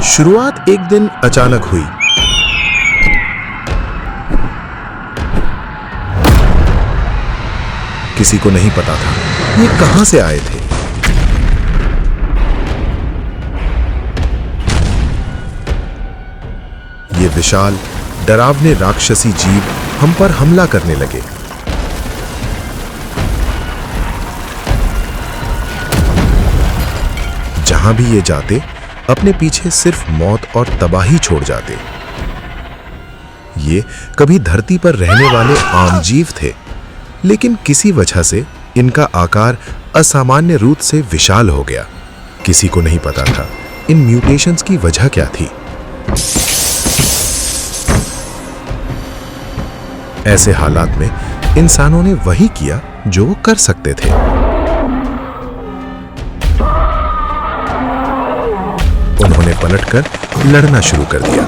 शुरुआत एक दिन अचानक हुई। किसी को नहीं पता था ये कहां से आए थे। ये विशाल डरावने राक्षसी जीव हम पर हमला करने लगे। जहां भी ये जाते अपने पीछे सिर्फ मौत और तबाही छोड़ जाते। ये कभी धरती पर रहने वाले आम जीव थे, लेकिन किसी वजह से इनका आकार असामान्य रूप से विशाल हो गया। किसी को नहीं पता था इन म्यूटेशंस की वजह क्या थी। ऐसे हालात में इंसानों ने वही किया जो वो कर सकते थे। उन्होंने पलटकर लड़ना शुरू कर दिया।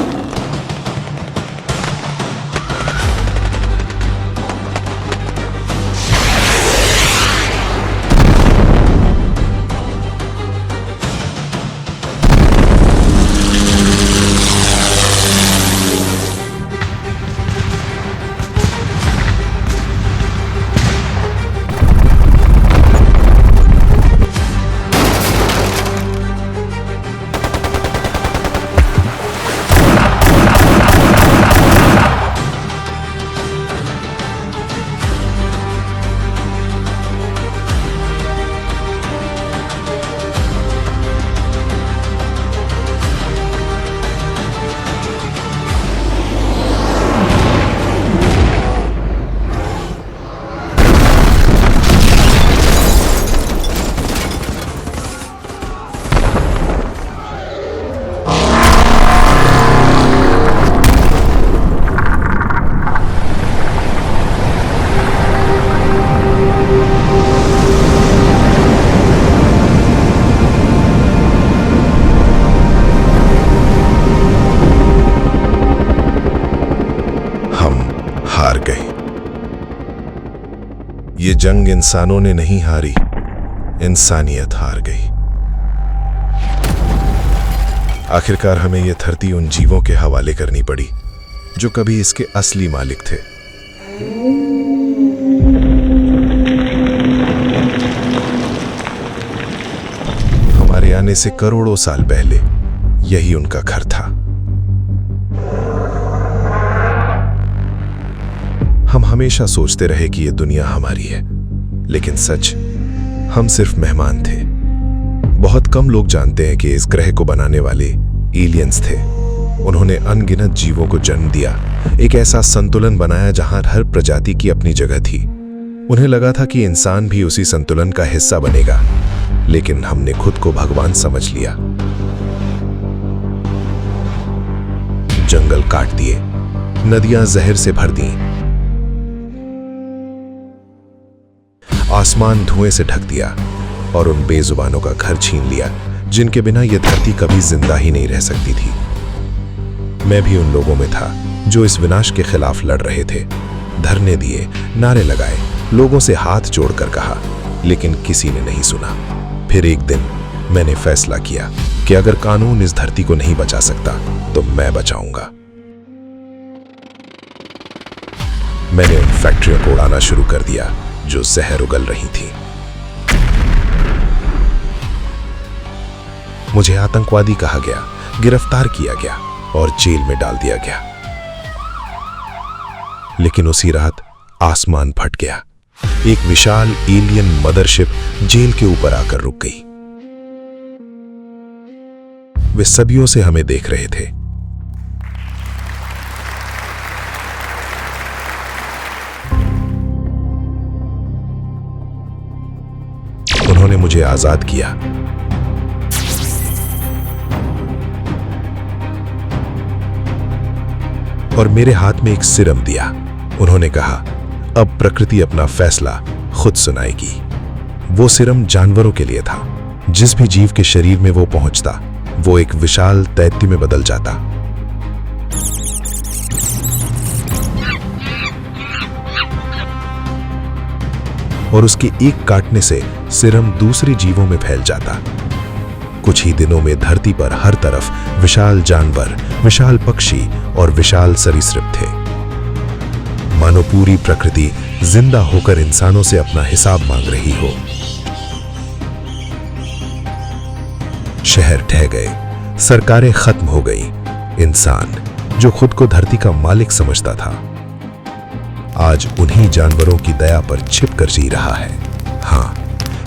ये जंग इंसानों ने नहीं हारी, इंसानियत हार गई। आखिरकार हमें यह धरती उन जीवों के हवाले करनी पड़ी जो कभी इसके असली मालिक थे। हमारे आने से करोड़ों साल पहले यही उनका घर था। हम हमेशा सोचते रहे कि यह दुनिया हमारी है, लेकिन सच हम सिर्फ मेहमान थे। बहुत कम लोग जानते हैं कि इस ग्रह को बनाने वाले एलियंस थे। उन्होंने अनगिनत जीवों को जन्म दिया, एक ऐसा संतुलन बनाया जहां हर प्रजाति की अपनी जगह थी। उन्हें लगा था कि इंसान भी उसी संतुलन का हिस्सा बनेगा, लेकिन हमने खुद को भगवान समझ लिया। जंगल काट दिए, नदियां जहर से भर दी, आसमान धुएं से ढक दिया और उन बेजुबानों का घर छीन लिया जिनके बिना यह धरती कभी जिंदा ही नहीं रह सकती थी। मैं भी उन लोगों में था जो इस विनाश के खिलाफ लड़ रहे थे। धरने दिए, नारे लगाए, लोगों से हाथ जोड़कर कहा, लेकिन किसी ने नहीं सुना। फिर एक दिन मैंने फैसला किया कि अगर कानून इस धरती को नहीं बचा सकता तो मैं बचाऊंगा। मैंने उन फैक्ट्रियों को उड़ाना शुरू कर दिया जो जहर उगल रही थी। मुझे आतंकवादी कहा गया, गिरफ्तार किया गया और जेल में डाल दिया गया। लेकिन उसी रात आसमान फट गया। एक विशाल एलियन मदरशिप जेल के ऊपर आकर रुक गई। वे सदियों से हमें देख रहे थे। उन्होंने मुझे आजाद किया। और मेरे हाथ में एक सिरम दिया। उन्होंने कहा, अब प्रकृति अपना फैसला खुद सुनाएगी। वो सिरम जानवरों के लिए था। जिस भी जीव के शरीर में वो पहुंचता, वो एक विशाल दैत्य में बदल जाता। और उसके एक काटने से सिरम दूसरे जीवों में फैल जाता। कुछ ही दिनों में धरती पर हर तरफ विशाल जानवर, विशाल पक्षी और विशाल सरीसृप थे। मानो पूरी प्रकृति जिंदा होकर इंसानों से अपना हिसाब मांग रही हो। शहर ढह गए, सरकारें खत्म हो गई। इंसान जो खुद को धरती का मालिक समझता था, आज उन्हीं जानवरों की दया पर छिपकर जी रहा है। हाँ,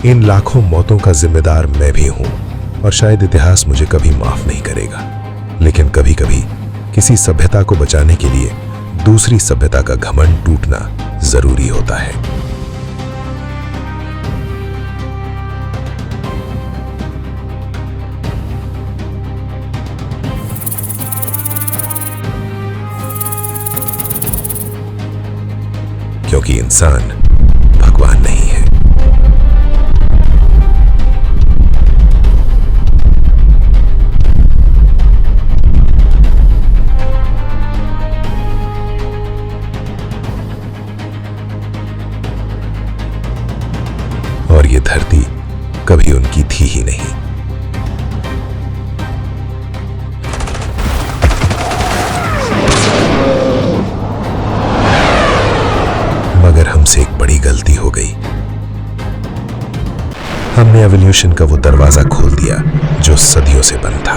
इन लाखों मौतों का जिम्मेदार मैं भी हूं और शायद इतिहास मुझे कभी माफ नहीं करेगा। लेकिन कभी कभी किसी सभ्यता को बचाने के लिए दूसरी सभ्यता का घमंड टूटना जरूरी होता है। क्योंकि इंसान भगवान नहीं है। और ये धरती कभी उनकी थी ही नहीं। मगर हमसे एक बड़ी गलती हो गई। हमने एवोल्यूशन का वो दरवाजा खोल दिया जो सदियों से बंद था।